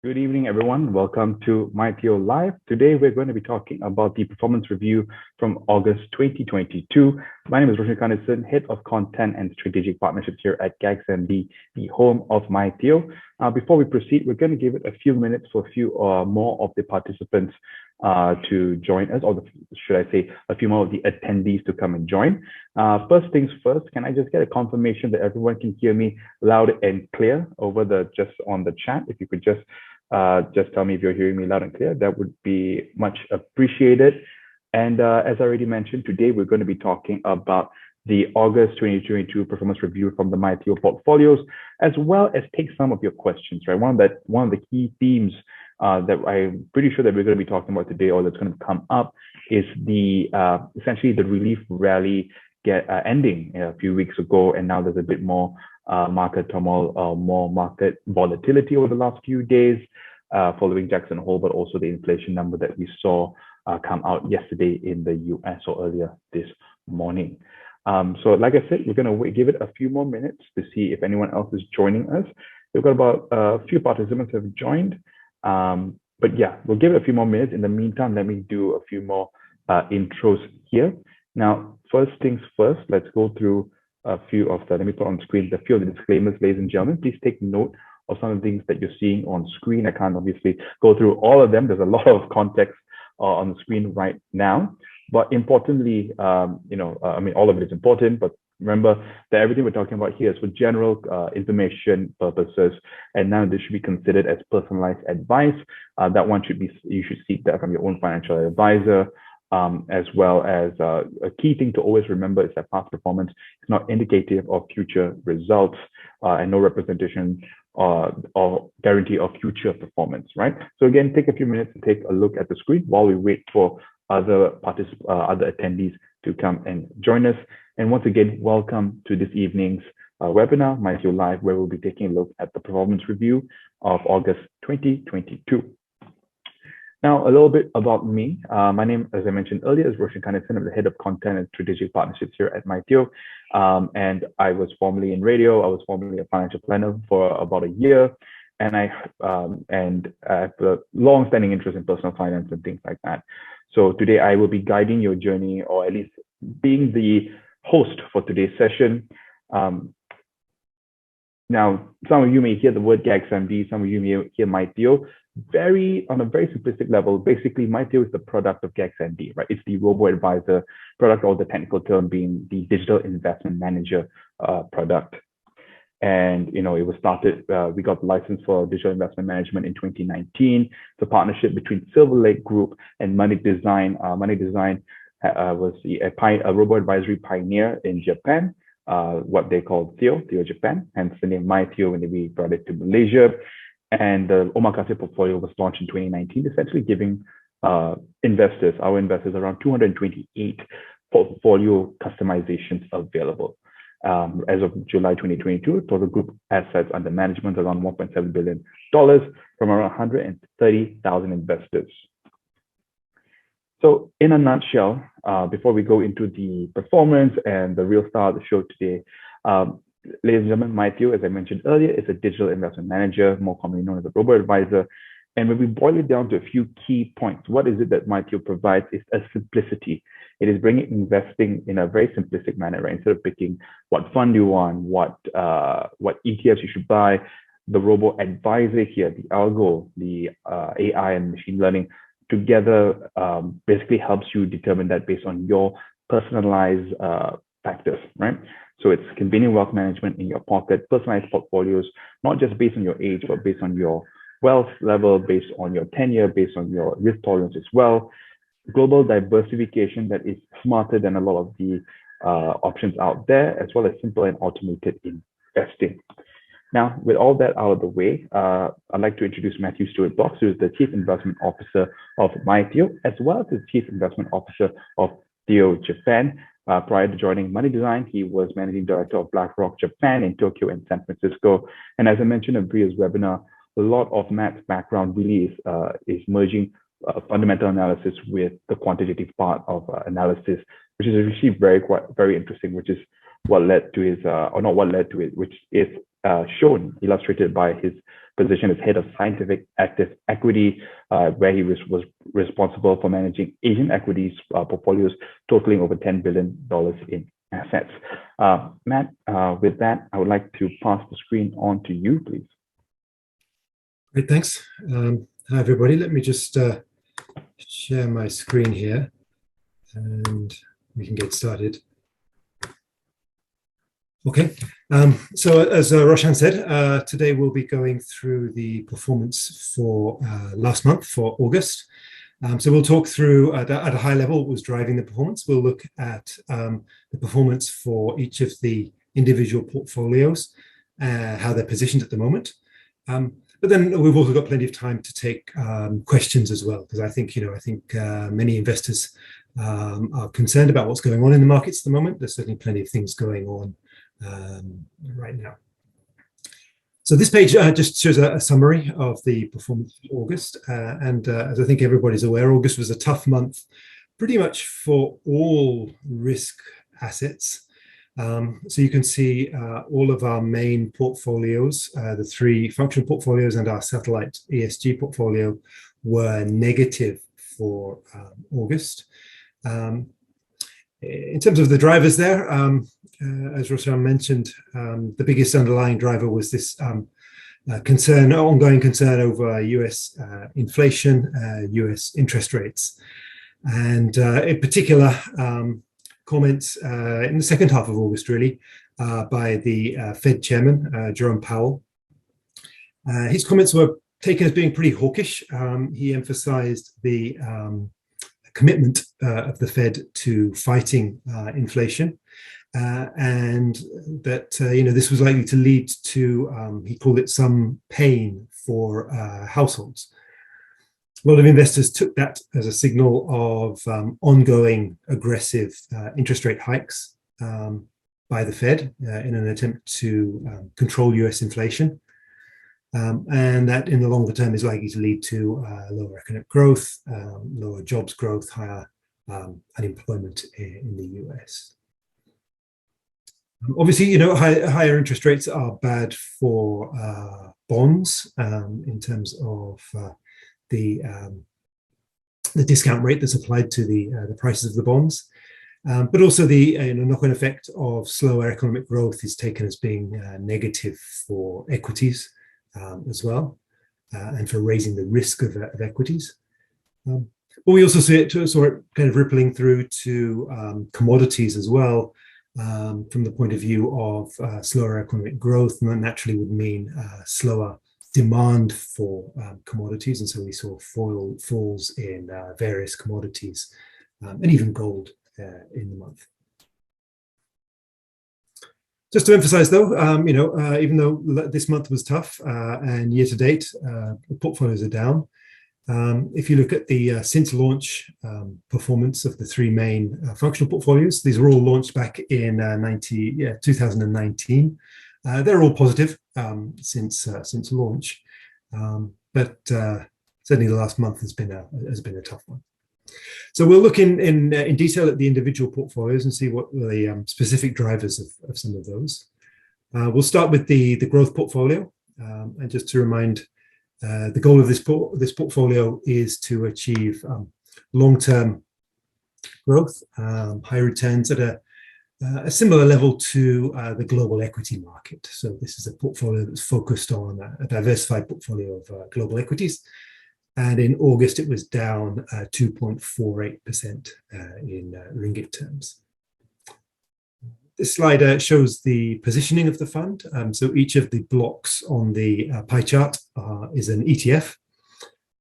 Good evening, everyone. Welcome to MYTHEO Live. Today, we're going to be talking about the performance review from August 2022. My name is Roshan Kanison, Head of Content and Strategic Partnerships here at GAGSMD, the home of MYTHEO. Before we proceed, we're going to give it a few minutes for a few more of the participants to join us, or should I say, a few more of the attendees to come and join. First things first, can I just get a confirmation that everyone can hear me loud and clear over just on the chat? If you could just tell me if you're hearing me loud and clear, that would be much appreciated. And as I already mentioned, today we're going to be talking about the August 2022 performance review from the MYTHEO portfolios, as well as take some of your questions, right? One of the key themes that I'm pretty sure that we're going to be talking about today, or that's going to come up, is the essentially the relief rally ending a few weeks ago, and now there's a bit more market turmoil, more market volatility over the last few days following Jackson Hole, but also the inflation number that we saw come out yesterday in the US or earlier this morning. So like I said, we're going to give it a few more minutes to see if anyone else is joining us. We've got about a few participants who have joined. But yeah, we'll give it a few more minutes. In the meantime, let me do a few more intros here. Now, first things first, let's go through a few of the, let me put on screen a few of the disclaimers, ladies and gentlemen. Please take note of some of the things that you're seeing on screen. I can't obviously go through all of them. There's a lot of context on the screen right now. But importantly, I mean, all of it is important, but remember that everything we're talking about here is for general information purposes, and none of this should be considered as personalized advice. You should seek that from your own financial advisor. As well as a key thing to always remember is that past performance is not indicative of future results and no representation or guarantee of future performance, right? So again, take a few minutes to take a look at the screen while we wait for other attendees to come and join us. And once again, welcome to this evening's webinar, MYTHEO Live, where we'll be taking a look at the performance review of August 2022. Now, a little bit about me. My name, as I mentioned earlier, is Roshan Kanison. I'm the Head of Content and Strategic Partnerships here at MYTHEO. And I was formerly in radio. I was formerly a financial planner for about a year. And I have a long-standing interest in personal finance and things like that. So today I will be guiding your journey, or at least being the host for today's session. Now, some of you may hear the word GAGSMD, some of you may hear MYTHEO. On a very simplistic level, basically, MYTHEO is the product of GAGSMD, right? It's the robo-advisor product, or the technical term being the digital investment manager product. And, it was started, we got the license for digital investment management in 2019. It's a partnership between Silver Lake Group and Money Design. Money Design was a robo-advisory pioneer in Japan, what they call Theo Japan, hence the name MYTHEO when we brought it to Malaysia. And the Omakase portfolio was launched in 2019, essentially giving our investors, around 228 portfolio customizations available. As of July 2022, total group assets under management around $1.7 billion from around 130,000 investors. So in a nutshell, before we go into the performance and the real star of the show today, ladies and gentlemen, MYTHEO, as I mentioned earlier, is a digital investment manager, more commonly known as a robo-advisor. And when we boil it down to a few key points, what is it that MYTHEO provides is a simplicity. It is bringing investing in a very simplistic manner, right? Instead of picking what fund you want, what ETFs you should buy, the robo-advisor here, the algo, the AI and machine learning together basically helps you determine that based on your personalized factors, right? So it's convenient wealth management in your pocket, personalized portfolios, not just based on your age, but based on your wealth level, based on your tenure, based on your risk tolerance as well. Global diversification that is smarter than a lot of the options out there, as well as simple and automated investing. Now, with all that out of the way, I'd like to introduce Matthew Stuart-Box, who is the Chief Investment Officer of MYTHEO, as well as the Chief Investment Officer of Theo Japan. Prior to joining Money Design, he was Managing Director of BlackRock Japan in Tokyo and San Francisco. And as I mentioned in previous webinar, a lot of Matt's background really is merging fundamental analysis with the quantitative part of analysis, which is actually very interesting, which is what led to his, or not what led to it, which is shown, illustrated by his position as head of scientific active equity, where he was responsible for managing Asian equities portfolios totaling over $10 billion in assets. Matt, with that, I would like to pass the screen on to you, please. Great, thanks. Hi, everybody. Let me just share my screen here and we can get started. Okay, so as Roshan said, today we'll be going through the performance for last month, for August. So we'll talk through at a high level what was driving the performance. We'll look at the performance for each of the individual portfolios, how they're positioned at the moment. But then we've also got plenty of time to take questions as well, because I think many investors are concerned about what's going on in the markets at the moment. There's certainly plenty of things going on right now. So this page just shows a summary of the performance for August. And as I think everybody's aware, August was a tough month pretty much for all risk assets. So you can see all of our main portfolios, the three functional portfolios and our satellite ESG portfolio, were negative for August. In terms of the drivers there, as Roshan mentioned, the biggest underlying driver was this ongoing concern over US inflation, US interest rates, and in particular, comments in the second half of August, really, by the Fed chairman, Jerome Powell. His comments were taken as being pretty hawkish. He emphasized the commitment of the Fed to fighting inflation, and that this was likely to lead to, he called it, some pain for households. A lot of investors took that as a signal of ongoing aggressive interest rate hikes by the Fed in an attempt to control US inflation. And that in the longer term is likely to lead to lower economic growth, lower jobs growth, higher unemployment in the US. Obviously, higher interest rates are bad for bonds in terms of the discount rate that's applied to the prices of the bonds, but also the knock-on effect of slower economic growth is taken as being negative for equities as well, and for raising the risk of equities. But we also saw it kind of rippling through to commodities as well, from the point of view of slower economic growth, and that naturally would mean slower demand for commodities, and so we saw falls in various commodities, and even gold in the month. Just to emphasize, though, even though this month was tough and year to date, the portfolios are down. If you look at the since launch performance of the three main functional portfolios, these were all launched back in 2019. They're all positive since launch, but certainly the last month has been a tough one. So we'll look in detail at the individual portfolios and see what were the specific drivers of some of those. We'll start with the growth portfolio, and just to remind, the goal of this portfolio is to achieve long-term growth, high returns at a similar level to the global equity market. So this is a portfolio that's focused on a diversified portfolio of global equities. And in August, it was down 2.48% in ringgit terms. This slide shows the positioning of the fund. So each of the blocks on the pie chart is an ETF.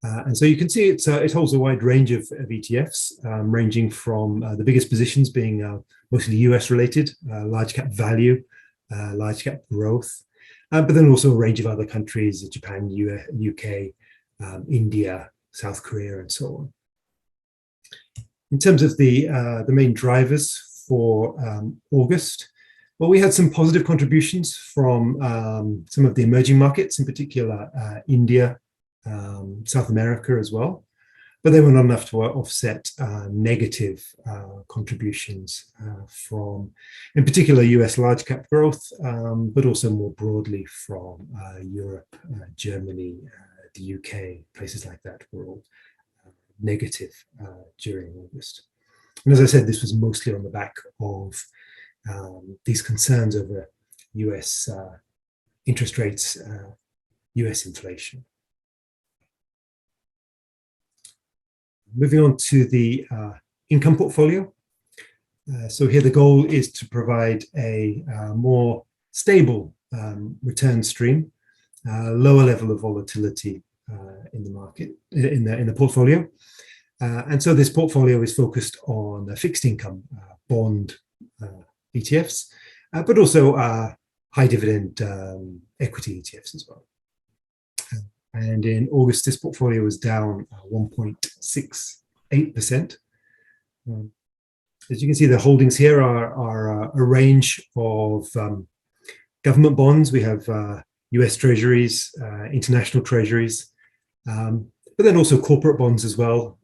And so you can see it holds a wide range of ETFs, ranging from the biggest positions being mostly US related, large cap value, large cap growth, but then also a range of other countries, Japan, UK, India, South Korea, and so on. In terms of the main drivers for August, well, we had some positive contributions from some of the emerging markets, in particular India, South America as well. but they were not enough to offset negative contributions from, in particular, US large cap growth, but also more broadly from Europe, Germany, the UK, places like that were all negative during August. And as I said, this was mostly on the back of these concerns over US interest rates, US inflation. Moving on to the income portfolio. So here the goal is to provide a more stable return stream, lower level of volatility in the market, in the portfolio. And so this portfolio is focused on fixed income bond ETFs, but also high dividend equity ETFs as well. And in August, this portfolio was down 1.68%. As you can see, the holdings here are a range of government bonds. We have US treasuries, international treasuries, but then also corporate bonds as well,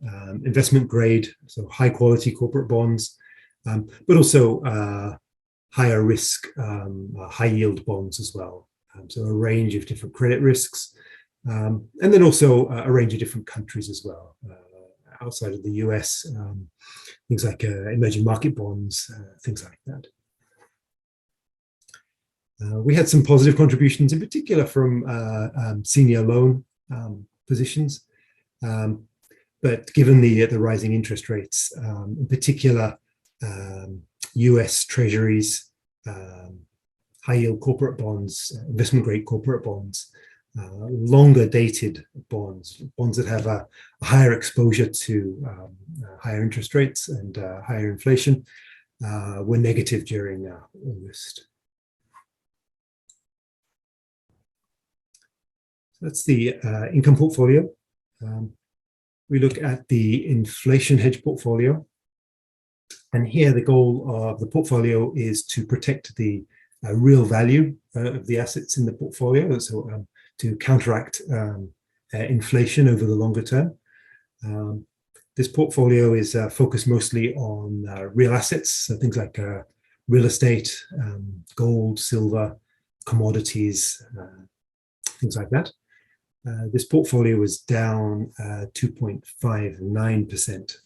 investment grade, so high quality corporate bonds, but also higher risk, high yield bonds as well. So a range of different credit risks, and then also a range of different countries as well. Outside of the US, things like emerging market bonds, things like that. We had some positive contributions, in particular from senior loan positions, but given the rising interest rates, in particular US treasuries, high yield corporate bonds, investment grade corporate bonds, longer dated bonds that have a higher exposure to higher interest rates and higher inflation, were negative during August. That's the income portfolio. We look at the inflation hedge portfolio. And here the goal of the portfolio is to protect the real value of the assets in the portfolio, so to counteract inflation over the longer term. This portfolio is focused mostly on real assets, so things like real estate, gold, silver, commodities, things like that. This portfolio was down 2.59%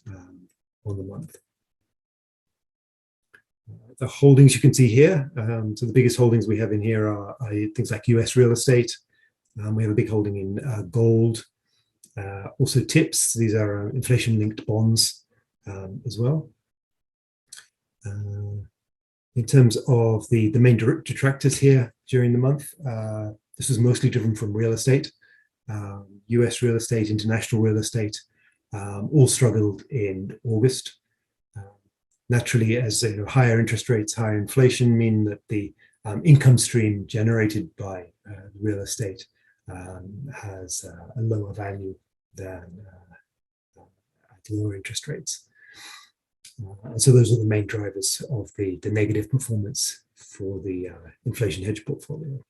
on the month. The holdings you can see here, so the biggest holdings we have in here are things like US real estate. We have a big holding in gold, also TIPS. These are inflation-linked bonds as well. In terms of the main detractors here during the month, this was mostly driven from real estate. US real estate, international real estate, all struggled in August. Naturally, as higher interest rates, higher inflation mean that the income stream generated by real estate has a lower value than at lower interest rates. So those are the main drivers of the negative performance for the inflation hedge portfolio.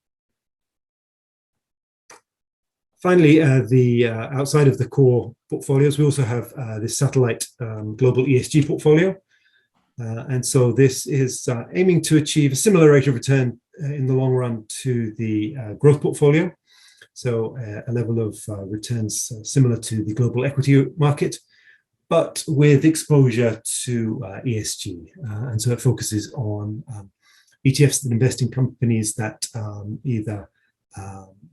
Finally, outside of the core portfolios, we also have this satellite global ESG portfolio. And so this is aiming to achieve a similar rate of return in the long run to the growth portfolio. So a level of returns similar to the global equity market, but with exposure to ESG. And so it focuses on ETFs that invest in companies that either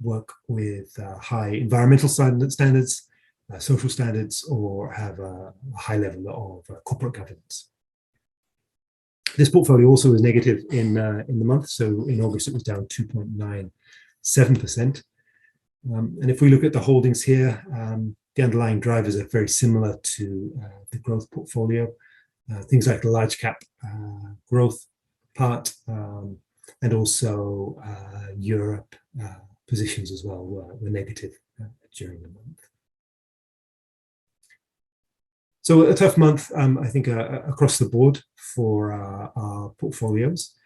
work with high environmental standards, social standards, or have a high level of corporate governance. This portfolio also was negative in the month. So in August, it was down 2.97%. And if we look at the holdings here, the underlying drivers are very similar to the growth portfolio. Things like the large cap growth part, and also Europe positions as well were negative during the month. So a tough month, I think, across the board for our portfolios.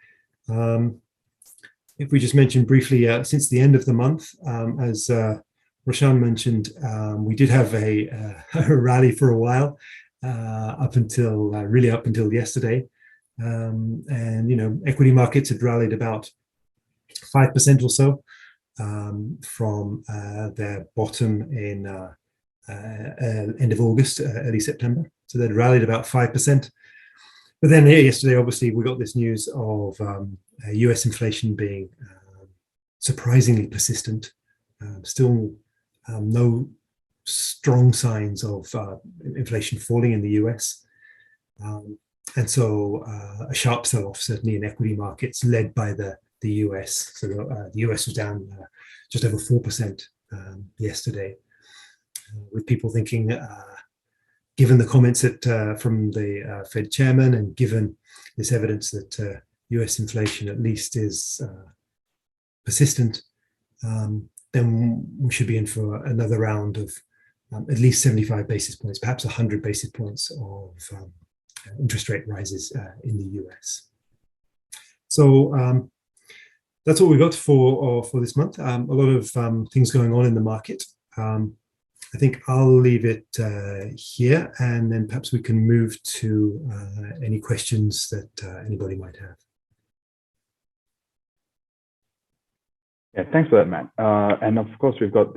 If we just mention briefly, since the end of the month, as Roshan mentioned, we did have a rally for a while, up until yesterday. And equity markets had rallied about 5% or so from their bottom in end of August, early September. So they'd rallied about 5%. But then yesterday, obviously, we got this news of US inflation being surprisingly persistent. Still no strong signs of inflation falling in the US. And so a sharp sell-off, certainly in equity markets, led by the US. So the US was down just over 4% yesterday, with people thinking, given the comments from the Fed chairman, and given this evidence that US inflation at least is persistent, then we should be in for another round of at least 75 basis points, perhaps 100 basis points of interest rate rises in the US. So that's what we got for this month. A lot of things going on in the market. I think I'll leave it here, and then perhaps we can move to any questions that anybody might have. Yeah, thanks for that, Matt. And of course, we've got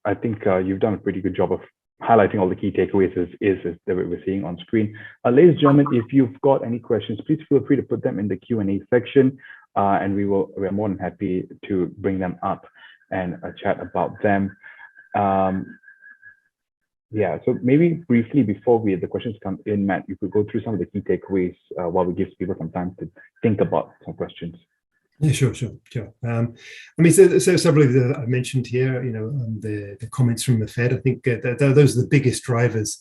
I think you've done a pretty good job of highlighting all the key takeaways that we're seeing on screen. Ladies and gentlemen, if you've got any questions, please feel free to put them in the Q&A section, and we're more than happy to bring them up and chat about them. Yeah, so maybe briefly before the questions come in, Matt, you could go through some of the key takeaways while we give people some time to think about some questions. Yeah, sure. I mean, so several of that I mentioned here, the comments from the Fed, I think those are the biggest drivers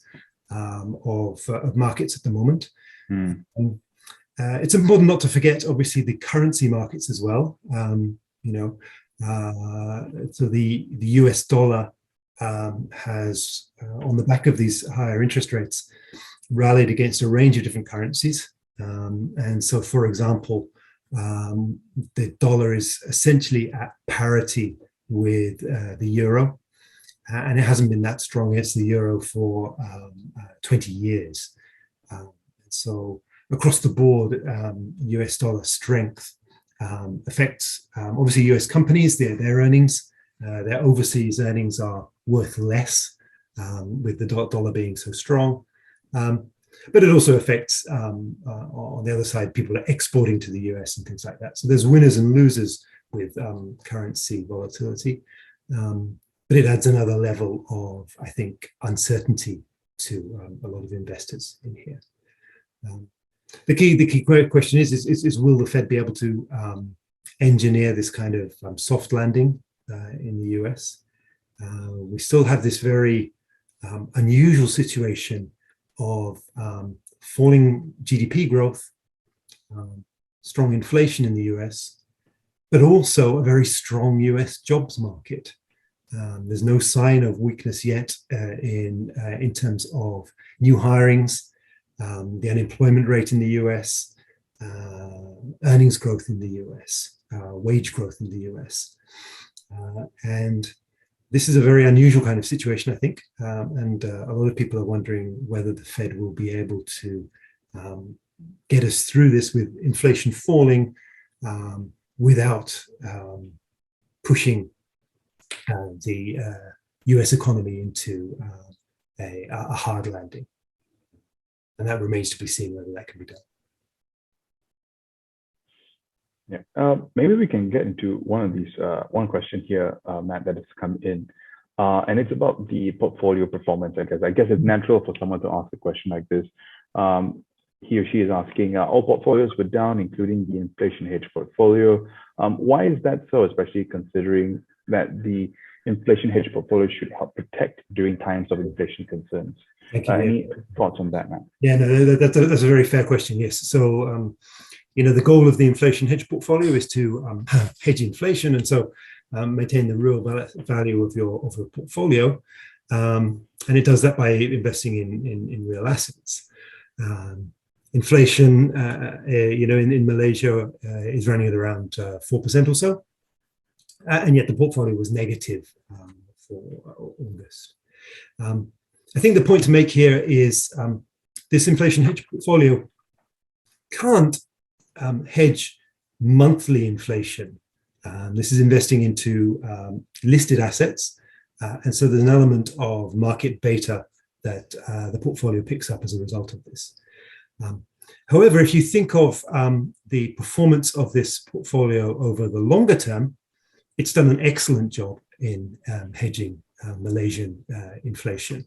of markets at the moment. It's important not to forget, obviously, the currency markets as well. So the US dollar has, on the back of these higher interest rates, rallied against a range of different currencies. And so, for example, the dollar is essentially at parity with the euro, and it hasn't been that strong against the euro for 20 years. So across the board, US dollar strength affects obviously US companies, their earnings. Their overseas earnings are worth less with the dollar being so strong. But it also affects, on the other side, people are exporting to the US and things like that. So there's winners and losers with currency volatility. But it adds another level of, I think, uncertainty to a lot of investors in here. The key question is will the Fed be able to engineer this kind of soft landing in the US? We still have this very unusual situation of falling GDP growth, strong inflation in the US, but also a very strong US jobs market. There's no sign of weakness yet in terms of new hirings, the unemployment rate in the US, earnings growth in the US, wage growth in the US. And this is a very unusual kind of situation, I think, and a lot of people are wondering whether the Fed will be able to get us through this with inflation falling without pushing the US economy into a hard landing. And that remains to be seen whether that can be done. Yeah, maybe we can get into one question here, Matt, that has come in, and it's about the portfolio performance. I guess it's natural for someone to ask a question like this. He or she is asking, all portfolios were down, including the inflation hedge portfolio. Why is that so, especially considering that the inflation hedge portfolio should help protect during times of inflation concerns? Thank you. Any thoughts on that, Matt? Yeah, no, that's a very fair question. Yes. So, the goal of the inflation hedge portfolio is to hedge inflation, and so maintain the real value of your portfolio, and it does that by investing in real assets. Inflation, in Malaysia is running at around 4% or so, and yet the portfolio was negative August. I think the point to make here is this inflation hedge portfolio can't hedge monthly inflation. This is investing into listed assets, and so there's an element of market beta that the portfolio picks up as a result of this. However, if you think of the performance of this portfolio over the longer term, it's done an excellent job in hedging Malaysian inflation.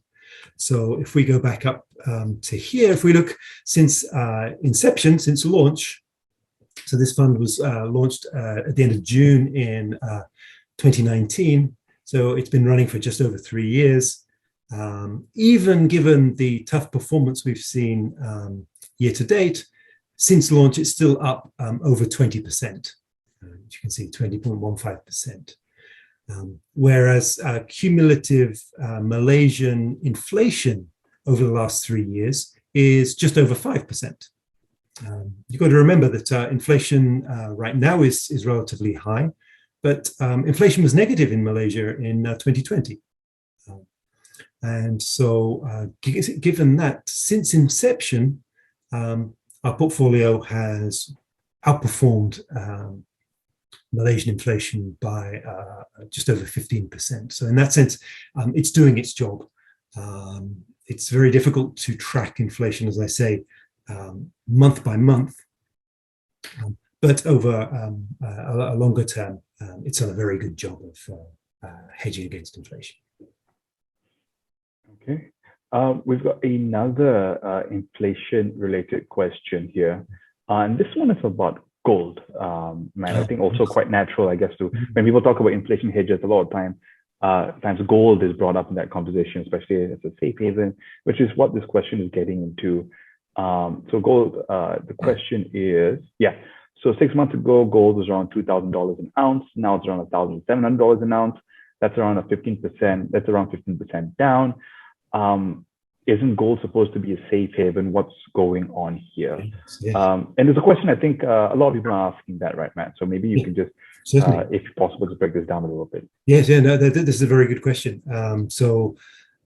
So if we go back up to here, if we look since inception, since launch, so this fund was launched at the end of June in 2019. So it's been running for just over 3 years. Even given the tough performance we've seen year to date, since launch, it's still up over 20%. You can see 20.15%. Whereas cumulative Malaysian inflation over the last 3 years is just over 5%. You've got to remember that inflation right now is relatively high, but inflation was negative in Malaysia in 2020. And so given that, since inception, our portfolio has outperformed Malaysian inflation by just over 15%. So in that sense, it's doing its job. It's very difficult to track inflation, as I say, month by month, but over a longer term, it's done a very good job of hedging against inflation. Okay. We've got another inflation-related question here. And this one is about gold. And I think also quite natural, I guess, to when people talk about inflation hedges, a lot of times gold is brought up in that conversation, especially as a safe haven, which is what this question is getting into. So gold, the question is, so 6 months ago, gold was around $2,000 an ounce. Now it's around $1,700 an ounce. That's around 15% down. Isn't gold supposed to be a safe haven? What's going on here? Yes. And there's a question, I think a lot of people are asking that, right, Matt? So maybe you can just, if possible, just break this down a little bit. Yes, no, this is a very good question. So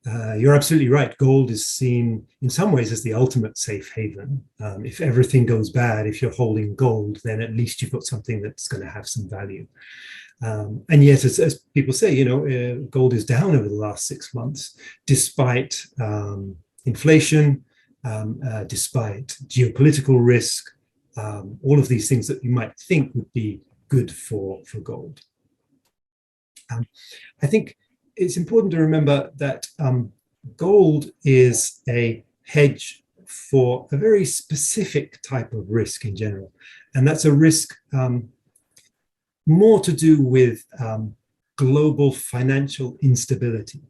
you're absolutely right. Gold is seen in some ways as the ultimate safe haven. If everything goes bad, if you're holding gold, then at least you've got something that's going to have some value. And yet, as people say, gold is down over the last 6 months, despite inflation, despite geopolitical risk, all of these things that you might think would be good for gold. I think it's important to remember that gold is a hedge for a very specific type of risk in general. And that's a risk more to do with global financial instability.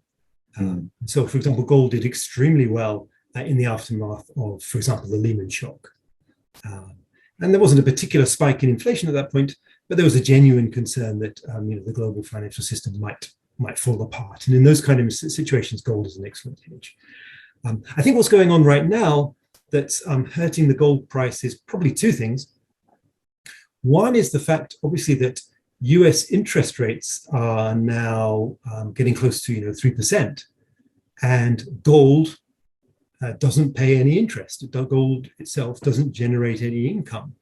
So, for example, gold did extremely well in the aftermath of, for example, the Lehman shock. And there wasn't a particular spike in inflation at that point, but there was a genuine concern that the global financial system might fall apart. And in those kind of situations, gold is an excellent hedge. I think what's going on right now that's hurting the gold price is probably two things. One is the fact, obviously, that US interest rates are now getting close to 3%, and gold doesn't pay any interest. Gold itself doesn't generate any income.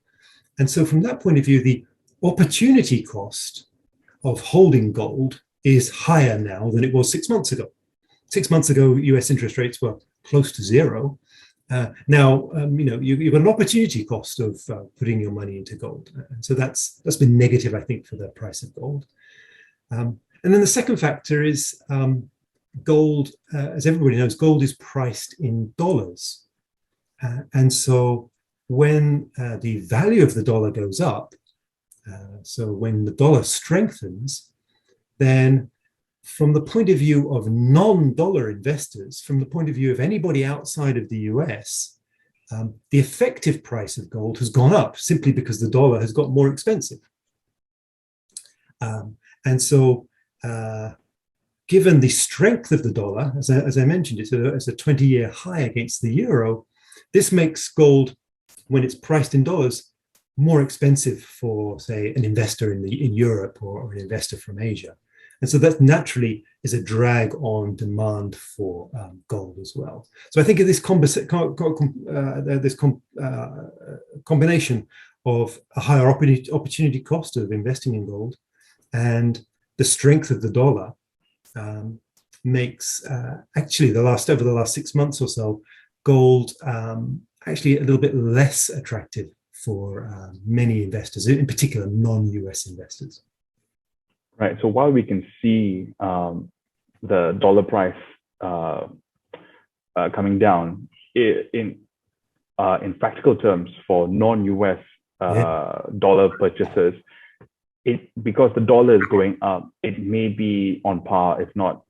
And so from that point of view, the opportunity cost of holding gold is higher now than it was 6 months ago. 6 months ago, US interest rates were close to zero. Now, you've got an opportunity cost of putting your money into gold. And so that's been negative, I think, for the price of gold. And then the second factor is gold, as everybody knows, gold is priced in dollars. And so when the value of the dollar goes up, so when the dollar strengthens, then from the point of view of non-dollar investors, from the point of view of anybody outside of the US, the effective price of gold has gone up simply because the dollar has got more expensive. And so given the strength of the dollar, as I mentioned, it's a 20-year high against the euro, this makes gold, when it's priced in dollars, more expensive for, say, an investor in Europe or an investor from Asia. And so that naturally is a drag on demand for gold as well. So I think this combination of a higher opportunity cost of investing in gold and the strength of the dollar makes actually over the last 6 months or so, gold actually a little bit less attractive for many investors, in particular non-US investors. Right. So while we can see the dollar price coming down in practical terms for non-US dollar purchases, because the dollar is going up, it may be on par, if not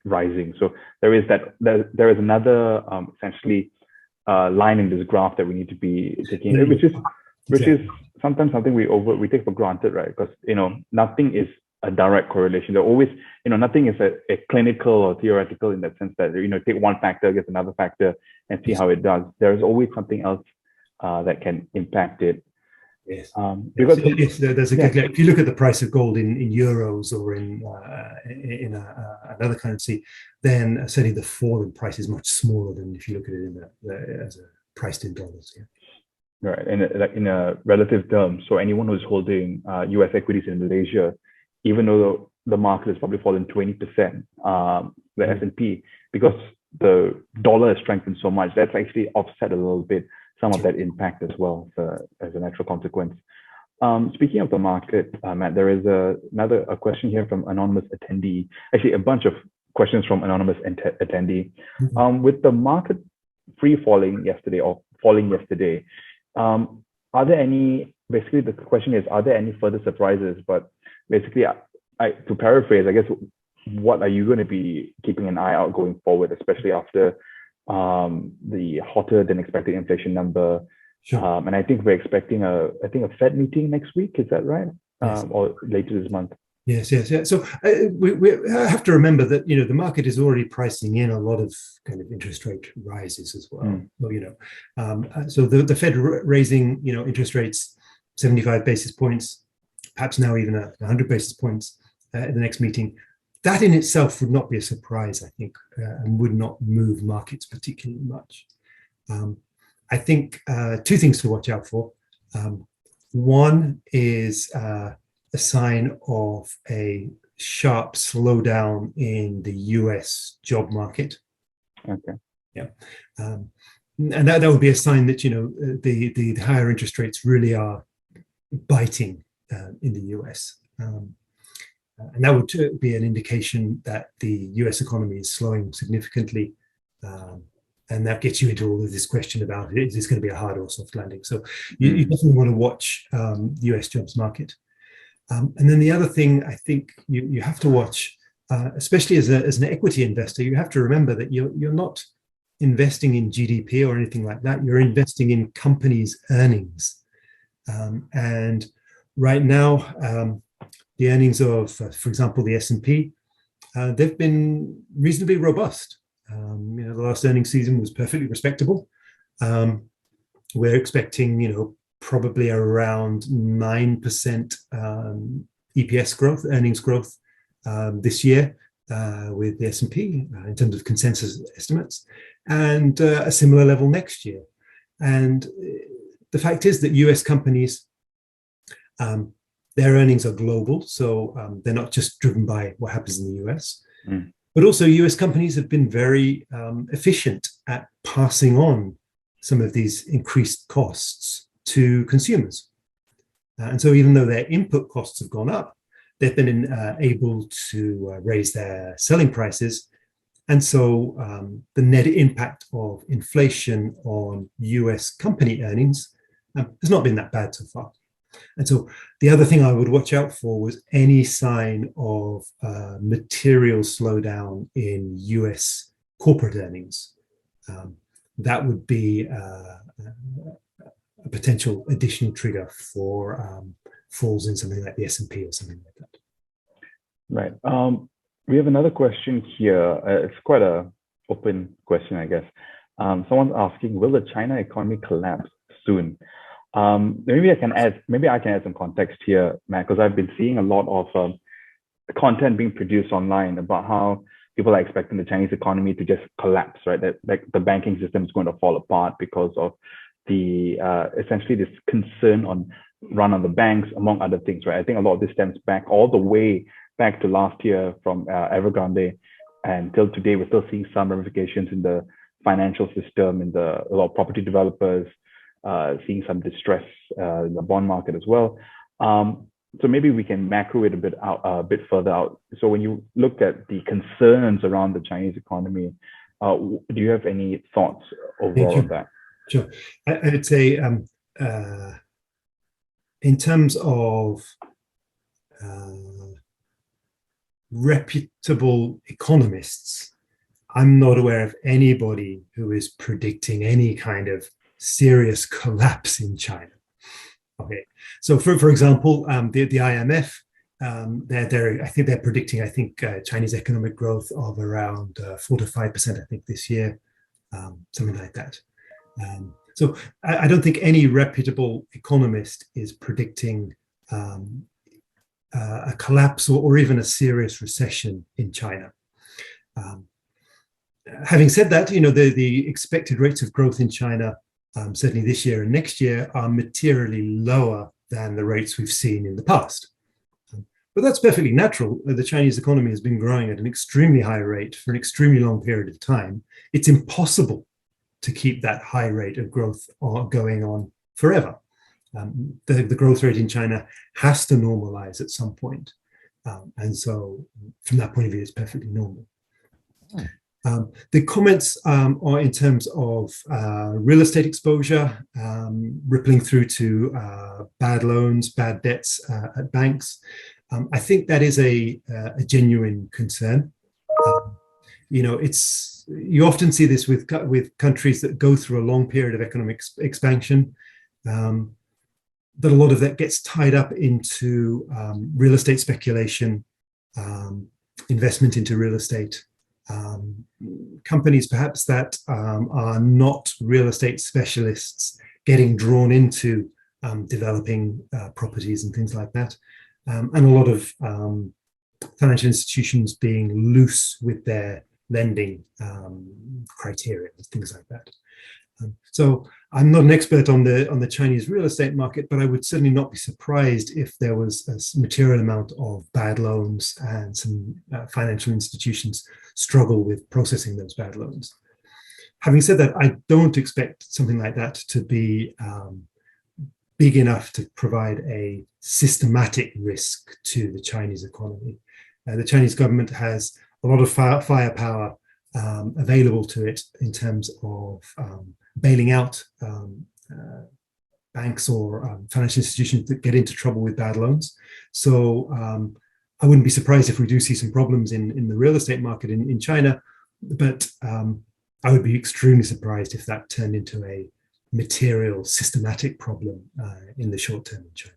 rising. So there is another essentially line in this graph that we need to be taking, which is sometimes something we take for granted, right? Because nothing is a direct correlation. There always, nothing is a clinical or theoretical in that sense that take one factor against another factor and see how it does. There is always something else that can impact it. Yes, because there's if you look at the price of gold in euros or in another currency, then certainly the fall in price is much smaller than if you look at it as priced in dollars. Yeah. Right, and in a relative term, so anyone who's holding U.S. equities in Malaysia, even though the market has probably fallen 20%, the S&P, because the dollar has strengthened so much, that's actually offset a little bit some of that impact as well as a natural consequence. Speaking of the market, Matt, there is another question here from anonymous attendee. Actually, a bunch of questions from anonymous attendee. With the market falling yesterday, are there any? Basically, the question is, are there any further surprises? But basically, to paraphrase, I guess, what are you going to be keeping an eye out going forward, especially after the hotter than expected inflation number? Sure. And I think we're expecting a Fed meeting next week. Is that right? Yes. Or later this month? Yes. So we have to remember that the market is already pricing in a lot of kind of interest rate rises as well. So the Fed raising interest rates 75 basis points, perhaps now even 100 basis points at the next meeting. That in itself would not be a surprise, I think, and would not move markets particularly much. I think two things to watch out for. One is a sign of a sharp slowdown in the US job market. Okay. Yeah. And that would be a sign that, the higher interest rates really are biting in the US. And that would be an indication that the US economy is slowing significantly. And that gets you into all of this question about, is this going to be a hard or soft landing? So you definitely want to watch the US jobs market. And then the other thing I think you have to watch, especially as an equity investor, you have to remember that you're not investing in GDP or anything like that. You're investing in companies' earnings. And right now, the earnings of, for example, the S&P, they've been reasonably robust. The last earnings season was perfectly respectable. We're expecting, probably around 9% EPS growth, earnings growth this year with the S&P in terms of consensus estimates, and a similar level next year. And the fact is that US companies, their earnings are global, so they're not just driven by what happens in the US. But also US companies have been very efficient at passing on some of these increased costs to consumers. And so even though their input costs have gone up, they've been able to raise their selling prices. And so the net impact of inflation on US company earnings has not been that bad so far. And so the other thing I would watch out for was any sign of material slowdown in US corporate earnings. That would be a potential additional trigger for falls in something like the S&P or something like that. Right. We have another question here. It's quite an open question, I guess. Someone's asking, will the China economy collapse soon? Maybe I can add some context here, Matt, because I've been seeing a lot of content being produced online about how people are expecting the Chinese economy to just collapse, right? That like the banking system is going to fall apart because of the essentially this concern on run on the banks, among other things, right? I think a lot of this stems back all the way back to last year from Evergrande, and till today we're still seeing some ramifications in the financial system, in a lot of property developers, seeing some distress in the bond market as well. So maybe we can macro it a bit further out. So when you look at the concerns around the Chinese economy, do you have any thoughts overall on that? Sure. I would say in terms of reputable economists, I'm not aware of anybody who is predicting any kind of serious collapse in China. Okay, so for example, the IMF, I think they're predicting Chinese economic growth of around 4 to 5%, I think, this year, something like that. So I don't think any reputable economist is predicting a collapse or even a serious recession in China. Having said that, the expected rates of growth in China, certainly this year and next year, are materially lower than the rates we've seen in the past. But that's perfectly natural. The Chinese economy has been growing at an extremely high rate for an extremely long period of time. It's impossible to keep that high rate of growth going on forever. The growth rate in China has to normalize at some point. And so from that point of view, it's perfectly normal. The comments are in terms of real estate exposure, rippling through to bad loans, bad debts at banks. I think that is a genuine concern. You often see this with countries that go through a long period of economic expansion, that a lot of that gets tied up into real estate speculation, investment into real estate. Companies perhaps that are not real estate specialists getting drawn into developing properties and things like that, and a lot of financial institutions being loose with their lending criteria and things like that. So I'm not an expert on the Chinese real estate market, but I would certainly not be surprised if there was a material amount of bad loans and some financial institutions struggle with processing those bad loans. Having said that, I don't expect something like that to be big enough to provide a systematic risk to the Chinese economy. The Chinese government has a lot of firepower available to it in terms of bailing out banks or financial institutions that get into trouble with bad loans. So I wouldn't be surprised if we do see some problems in the real estate market in China, but I would be extremely surprised if that turned into a material, systematic problem in the short term in China.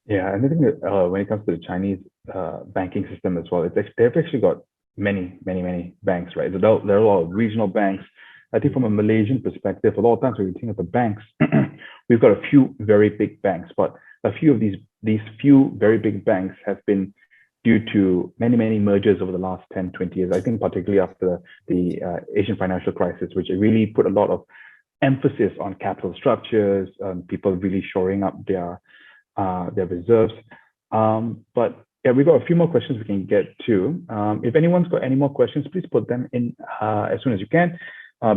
Yeah, and I think that when it comes to the Chinese banking system as well, they've actually got many banks, right? There are a lot of regional banks. I think from a Malaysian perspective, a lot of times when we think of the banks, we've got a few very big banks, but a few of these few very big banks have been due to many mergers over the last 10, 20 years. I think particularly after the Asian financial crisis, which really put a lot of emphasis on capital structures, people really shoring up their reserves. But yeah, we've got a few more questions we can get to. If anyone's got any more questions, please put them in as soon as you can,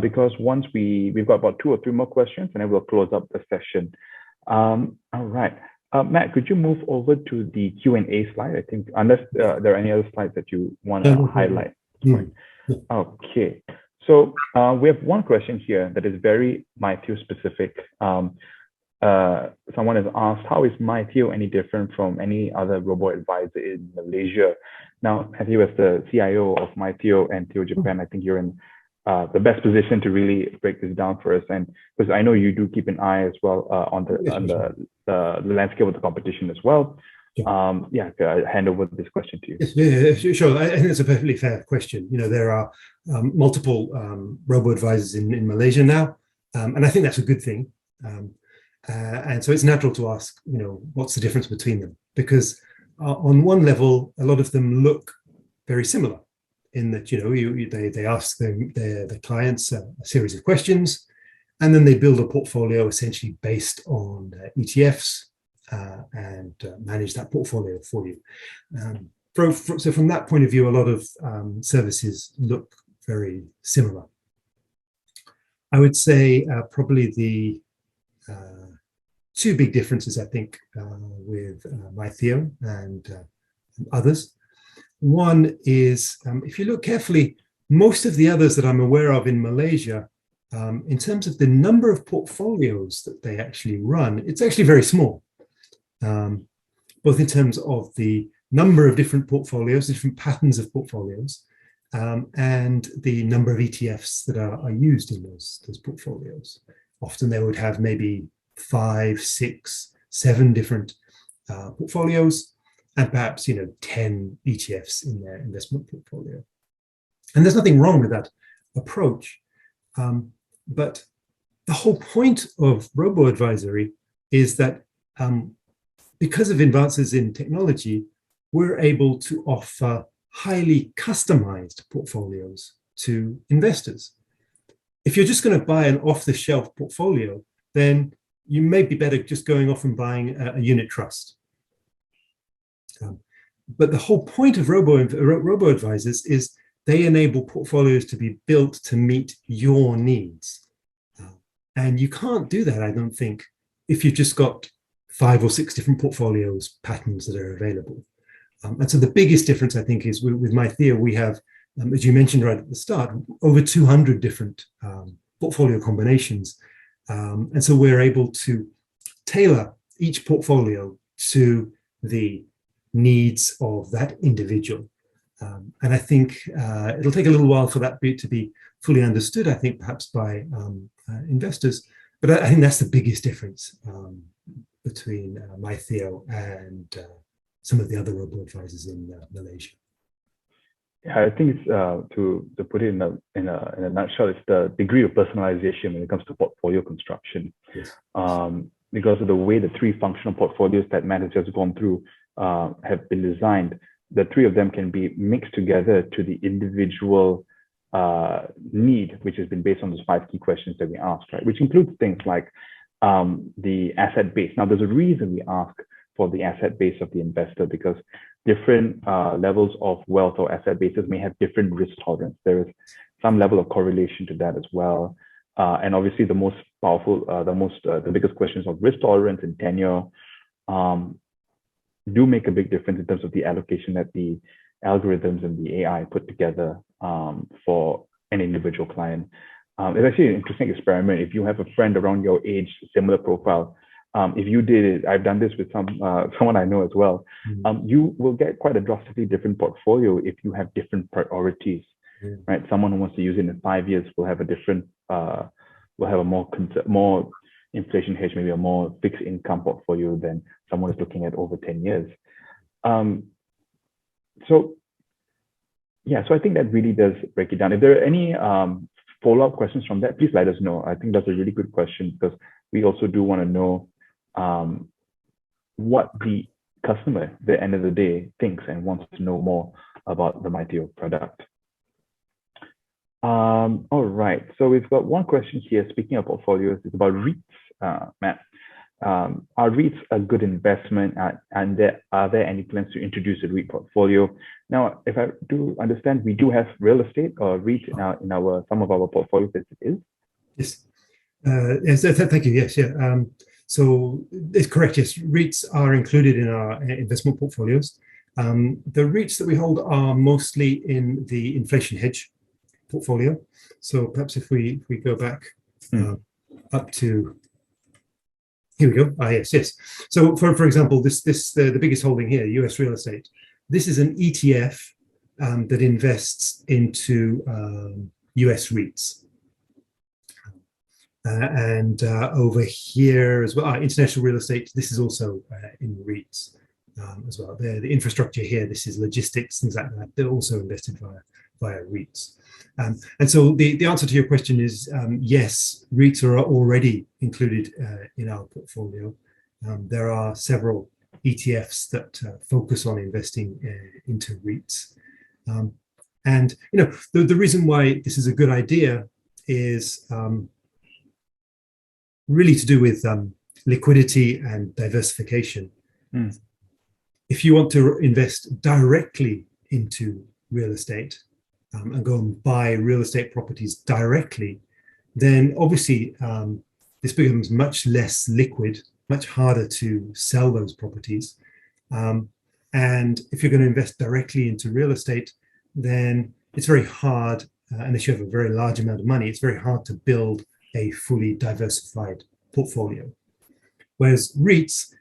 because once we've got about 2 or 3 more questions, and then we'll close up the session. All right. Matt, could you move over to the Q&A slide? I think, unless there are any other slides that you want to highlight. Okay. So we have one question here that is very MYTHEO specific. Someone has asked, how is MYTHEO any different from any other robo-advisor in Malaysia? Now, Theo, as the CIO of MYTHEO and Theo Japan, I think you're in the best position to really break this down for us, and because I know you do keep an eye as well on the landscape of the competition as well. Yeah, I hand over this question to you. Yes, sure. I think it's a perfectly fair question. There are multiple robo-advisors in Malaysia now, and I think that's a good thing. And so it's natural to ask, what's the difference between them? Because on one level, a lot of them look very similar in that, they ask their clients a series of questions, and then they build a portfolio essentially based on ETFs and manage that portfolio for you. So from that point of view, a lot of services look very similar. I would say probably the two big differences, I think, with MYTHEO and others. One is, if you look carefully, most of the others that I'm aware of in Malaysia, in terms of the number of portfolios that they actually run, it's actually very small, both in terms of the number of different portfolios, different patterns of portfolios, and the number of ETFs that are used in those portfolios. Often they would have maybe 5, 6, 7 different portfolios, and perhaps 10 ETFs in their investment portfolio. And there's nothing wrong with that approach, but the whole point of robo-advisory is that because of advances in technology, we're able to offer highly customized portfolios to investors. If you're just going to buy an off-the-shelf portfolio, then you may be better just going off and buying a unit trust. But the whole point of robo-advisors is they enable portfolios to be built to meet your needs. And you can't do that, I don't think, if you've just got 5 or 6 different portfolios patterns that are available. And so the biggest difference, I think, is with MYTHEO, we have, as you mentioned right at the start, over 200 different portfolio combinations. And so we're able to tailor each portfolio to the needs of that individual. And I think it'll take a little while for that bit to be fully understood, I think, perhaps by investors. But I think that's the biggest difference between MYTHEO and some of the other robo-advisors in Malaysia. Yeah, I think it's to put it in a nutshell, it's the degree of personalization when it comes to portfolio construction. Yes. Because of the way the 3 functional portfolios that Matt has just gone through have been designed, the 3 of them can be mixed together to the individual need, which has been based on those 5 key questions that we asked, right? Which includes things like the asset base. Now, there's a reason we ask for the asset base of the investor, because different levels of wealth or asset bases may have different risk tolerance. There is some level of correlation to that as well. And obviously the most powerful, the biggest questions of risk tolerance and tenure do make a big difference in terms of the allocation that the algorithms and the AI put together for an individual client. It's actually an interesting experiment. If you have a friend around your age, similar profile, if you did it, I've done this with someone I know as well, you will get quite a drastically different portfolio if you have different priorities, right? Someone who wants to use it in 5 years will have a different, will have a more inflation hedge, maybe a more fixed income portfolio than someone who's looking at over 10 years. So I think that really does break it down. If there are any follow-up questions from that, please let us know. I think that's a really good question, because we also do want to know what the customer at the end of the day thinks and wants to know more about the MYTHEO product. All right, so we've got one question here. Speaking of portfolios, it's about REITs, Matt. Are REITs a good investment, and are there any plans to introduce a REIT portfolio? Now, if I do understand, we do have real estate or REIT in our some of our portfolios as it is. Yes. Yes, thank you. Yes, yeah. So it's correct. Yes, REITs are included in our investment portfolios. The REITs that we hold are mostly in the inflation hedge portfolio. So perhaps if we go back up to, here we go. Yes. So for example, the biggest holding here, US real estate. This is an ETF that invests into US REITs. And over here as well, international real estate, this is also in REITs as well. The infrastructure here, this is logistics, things like that. They're also invested via REITs. And so the answer to your question is yes, REITs are already included in our portfolio. There are several ETFs that focus on investing into REITs. And the reason why this is a good idea is really to do with liquidity and diversification. If you want to invest directly into real estate and go and buy real estate properties directly, then obviously this becomes much less liquid, much harder to sell those properties. And if you're going to invest directly into real estate, then it's very hard, unless you have a very large amount of money, it's very hard to build a fully diversified portfolio. Whereas REITs,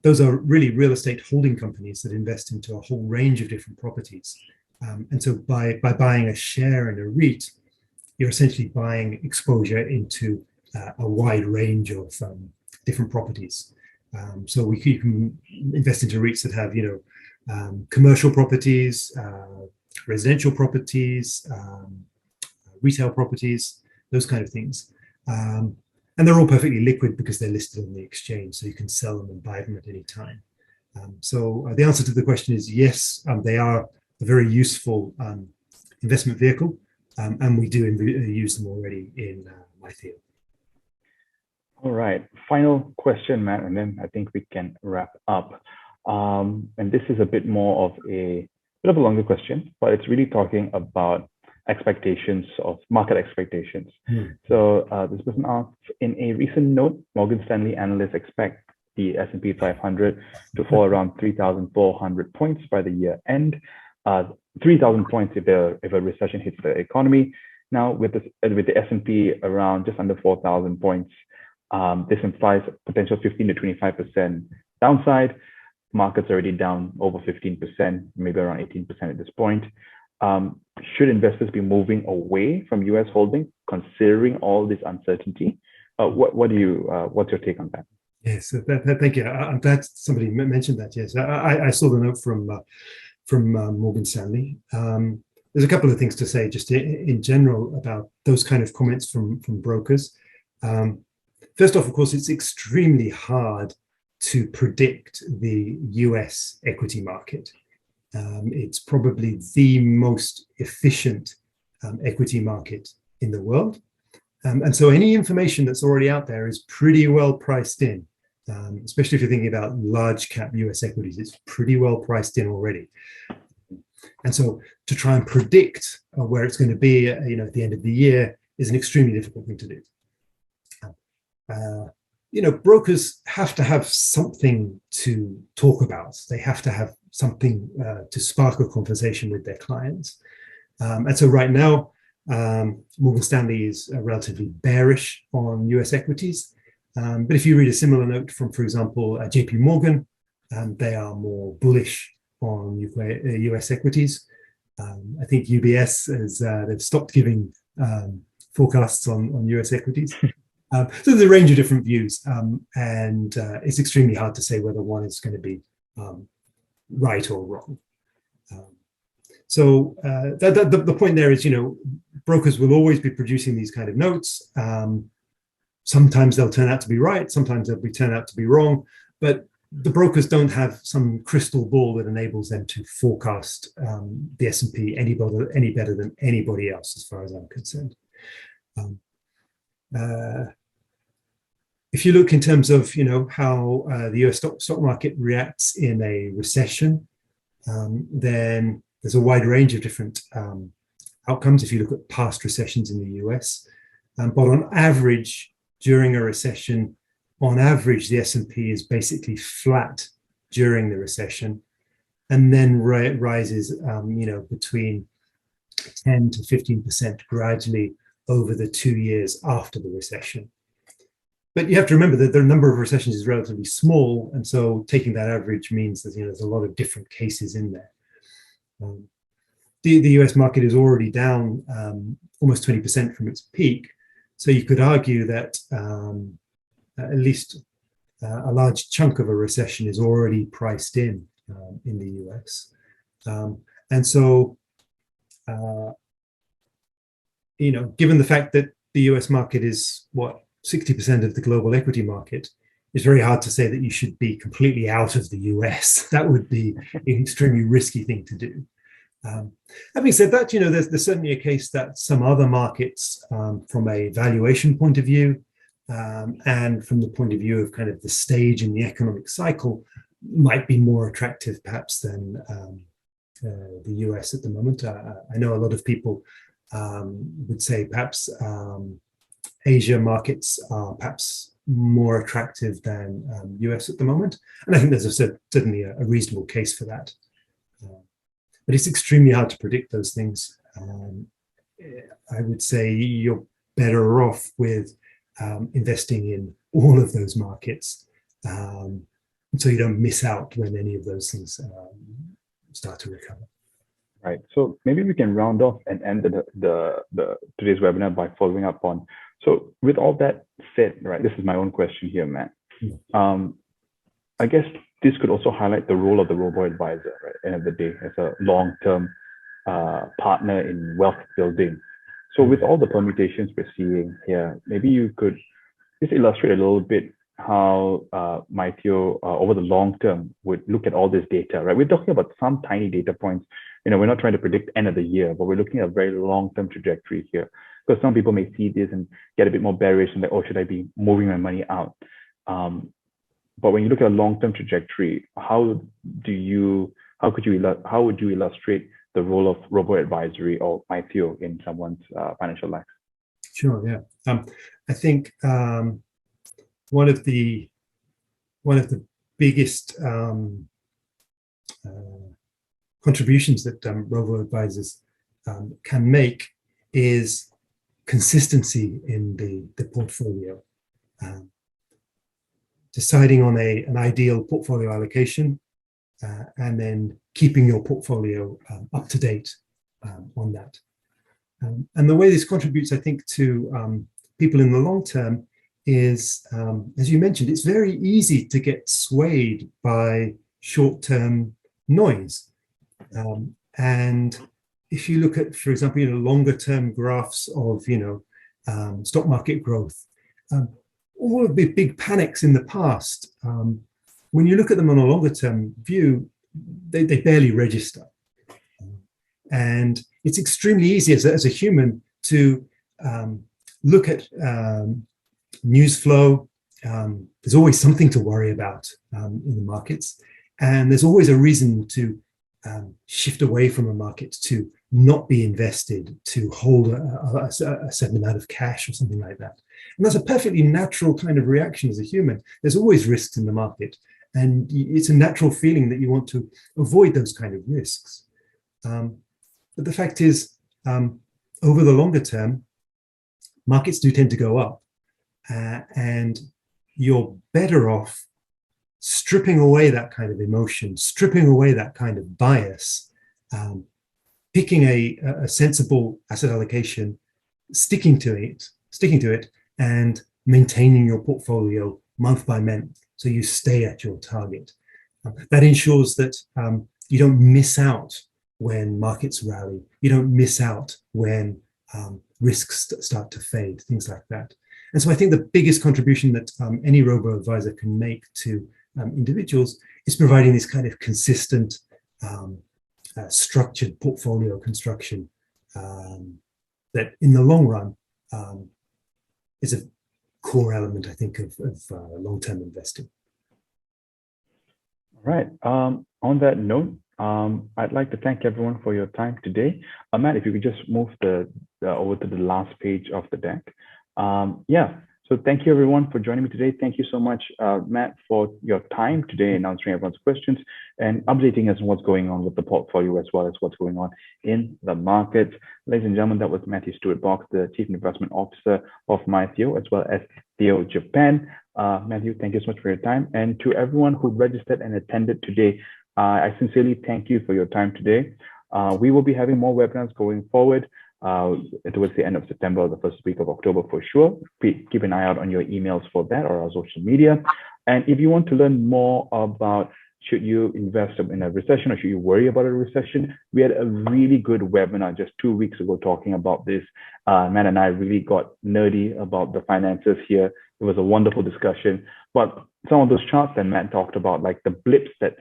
those are really real estate holding companies that invest into a whole range of different properties. And so by buying a share in a REIT, you're essentially buying exposure into a wide range of different properties. So you can invest into REITs that have, commercial properties, residential properties, retail properties, those kind of things. And they're all perfectly liquid because they're listed on the exchange, so you can sell them and buy them at any time. So the answer to the question is yes, they are a very useful investment vehicle, and we do use them already in MYTHEO. All right, final question, Matt, and then I think we can wrap up. And this is a bit more of a longer question, but it's really talking about expectations of market expectations. So this person asks, in a recent note, Morgan Stanley analysts expect the S&P 500 to fall around 3,400 points by the year end. 3,000 points if a recession hits the economy. Now with the S&P around just under 4,000 points, this implies potential 15 to 25% downside. Market's already down over 15%, maybe around 18% at this point. Should investors be moving away from US holding, considering all this uncertainty? What's your take on that? Yes, thank you. I'm glad somebody mentioned that. Yes, I saw the note from Morgan Stanley. There's a couple of things to say just in general about those kind of comments from brokers. First off, of course, it's extremely hard to predict the US equity market. It's probably the most efficient equity market in the world. And so any information that's already out there is pretty well priced in, especially if you're thinking about large cap US equities, it's pretty well priced in already. And so to try and predict where it's going to be, at the end of the year is an extremely difficult thing to do. Brokers have to have something to talk about. They have to have something to spark a conversation with their clients. And so right now, Morgan Stanley is relatively bearish on US equities. But if you read a similar note from, for example, JP Morgan, they are more bullish on US equities. I think UBS they've stopped giving forecasts on US equities. So there's a range of different views, and it's extremely hard to say whether one is going to be right or wrong. So the point there is, brokers will always be producing these kind of notes. Sometimes they'll turn out to be right, sometimes they'll turn out to be wrong, but the brokers don't have some crystal ball that enables them to forecast the S&P any better than anybody else, as far as I'm concerned. If you look in terms of how the US stock market reacts in a recession, then there's a wide range of different outcomes if you look at past recessions in the US. But on average, during a recession, on average, the S&P is basically flat during the recession, and then rises between 10 to 15% gradually over the 2 years after the recession. But you have to remember that the number of recessions is relatively small, and so taking that average means that there's a lot of different cases in there. The US market is already down almost 20% from its peak, so you could argue that at least a large chunk of a recession is already priced in the US. And so, given the fact that the US market is 60% of the global equity market, it's very hard to say that you should be completely out of the US. That would be an extremely risky thing to do. Having said that, there's certainly a case that some other markets, from a valuation point of view, and from the point of view of kind of the stage in the economic cycle, might be more attractive perhaps than the US at the moment. I know a lot of people would say perhaps Asia markets are perhaps more attractive than US at the moment. And I think there's certainly a reasonable case for that. But it's extremely hard to predict those things. I would say you're better off with investing in all of those markets, so you don't miss out when any of those things start to recover. Right. So maybe we can round off and end the today's webinar by following up on. So with all that said, right, this is my own question here, Matt. I guess this could also highlight the role of the robo-advisor, right, at the end of the day, as a long-term partner in wealth building. So with all the permutations we're seeing here, maybe you could just illustrate a little bit how MYTHEO over the long term would look at all this data, right? We're talking about some tiny data points. We're not trying to predict end of the year, but we're looking at a very long-term trajectory here. Because some people may see this and get a bit more bearish and like, oh, should I be moving my money out? But when you look at a long-term trajectory, how would you illustrate the role of robo-advisory or MYTHEO in someone's financial life? Sure, yeah. I think one of the biggest contributions that robo-advisors can make is consistency in the portfolio. Deciding on an ideal portfolio allocation, and then keeping your portfolio up to date on that. And the way this contributes, I think, to people in the long term is, as you mentioned, it's very easy to get swayed by short-term noise. And if you look at, for example, longer-term graphs of, stock market growth, all of the big panics in the past, when you look at them on a longer-term view, they barely register. And it's extremely easy as a human to look at news flow. There's always something to worry about in the markets. And there's always a reason to shift away from a market, to not be invested, to hold a certain amount of cash or something like that. And that's a perfectly natural kind of reaction as a human. There's always risks in the market. And it's a natural feeling that you want to avoid those kind of risks. But the fact is, over the longer term, markets do tend to go up. And you're better off stripping away that kind of emotion, stripping away that kind of bias, picking a sensible asset allocation, sticking to it, and maintaining your portfolio month by month, so you stay at your target. That ensures that you don't miss out when markets rally. You don't miss out when risks start to fade, things like that. And so I think the biggest contribution that any robo-advisor can make to individuals is providing this kind of consistent, structured portfolio construction that in the long run is a core element, I think, of long-term investing. All right. On that note, I'd like to thank everyone for your time today. Matt, if you could just move over to the last page of the deck. So thank you everyone for joining me today. Thank you so much, Matt, for your time today and answering everyone's questions and updating us on what's going on with the portfolio as well as what's going on in the markets. Ladies and gentlemen, that was Matthew Stuart-Box, the Chief Investment Officer of MYTHEO, as well as Theo Japan. Matthew, thank you so much for your time. And to everyone who registered and attended today, I sincerely thank you for your time today. We will be having more webinars going forward towards the end of September or the first week of October for sure. Keep an eye out on your emails for that or our social media. And if you want to learn more about should you invest in a recession, or should you worry about a recession? We had a really good webinar just 2 weeks ago talking about this. Matt and I really got nerdy about the finances here. It was a wonderful discussion. But some of those charts that Matt talked about, like the blips that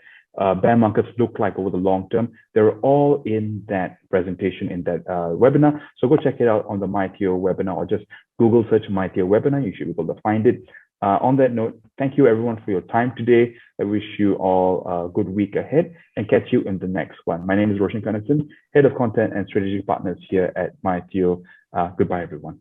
bear markets look like over the long term, they're all in that presentation, in that webinar. So go check it out on the MYTHEO webinar, or just Google search MYTHEO webinar. You should be able to find it. On that note, thank you everyone for your time today. I wish you all a good week ahead and catch you in the next one. My name is Roshan Kannasan, Head of Content and Strategic Partners here at MYTHEO. Goodbye, everyone.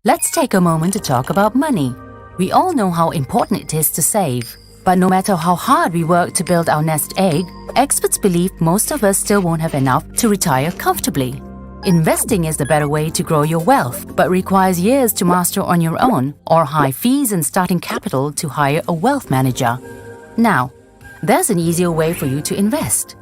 Let's take a moment to talk about money. We all know how important it is to save. But no matter how hard we work to build our nest egg, experts believe most of us still won't have enough to retire comfortably. Investing is the better way to grow your wealth, but requires years to master on your own, or high fees and starting capital to hire a wealth manager. Now, there's an easier way for you to invest.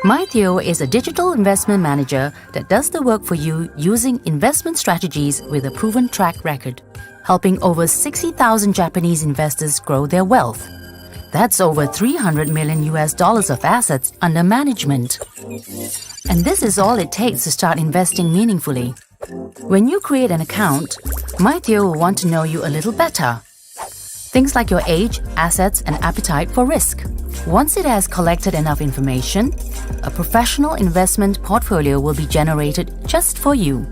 MYTHEO is a digital investment manager that does the work for you using investment strategies with a proven track record, helping over 60,000 Japanese investors grow their wealth. That's over $300 million of assets under management. And this is all it takes to start investing meaningfully. When you create an account, MYTHEO will want to know you a little better. Things like your age, assets, and appetite for risk. Once it has collected enough information, a professional investment portfolio will be generated just for you.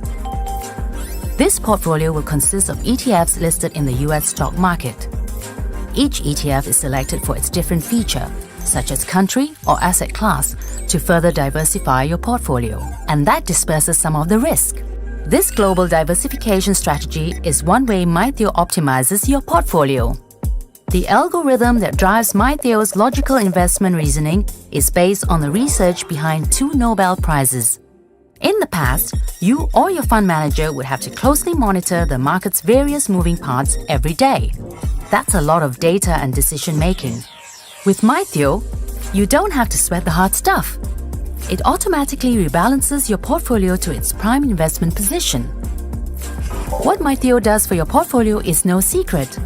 This portfolio will consist of ETFs listed in the US stock market. Each ETF is selected for its different feature, such as country or asset class, to further diversify your portfolio. And that disperses some of the risk. This global diversification strategy is one way MYTHEO optimizes your portfolio. The algorithm that drives MYTHEO's logical investment reasoning is based on the research behind 2 Nobel Prizes. In the past, you or your fund manager would have to closely monitor the market's various moving parts every day. That's a lot of data and decision making. With MYTHEO, you don't have to sweat the hard stuff. It automatically rebalances your portfolio to its prime investment position. What MYTHEO does for your portfolio is no secret.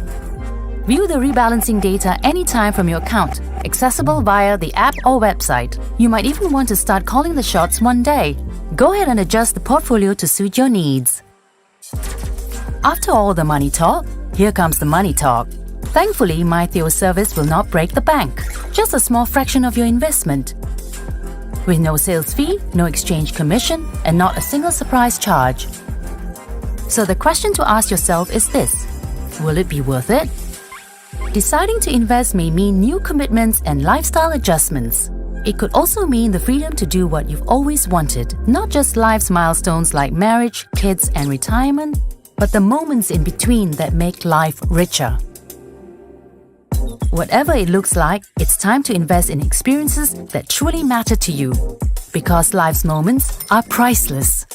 View the rebalancing data anytime from your account, accessible via the app or website. You might even want to start calling the shots one day. Go ahead and adjust the portfolio to suit your needs. After all the money talk, here comes the money talk. Thankfully, MYTHEO's service will not break the bank, just a small fraction of your investment. With no sales fee, no exchange commission, and not a single surprise charge. So the question to ask yourself is this: will it be worth it? Deciding to invest may mean new commitments and lifestyle adjustments. It could also mean the freedom to do what you've always wanted, not just life's milestones like marriage, kids, and retirement, but the moments in between that make life richer. Whatever it looks like, it's time to invest in experiences that truly matter to you, because life's moments are priceless.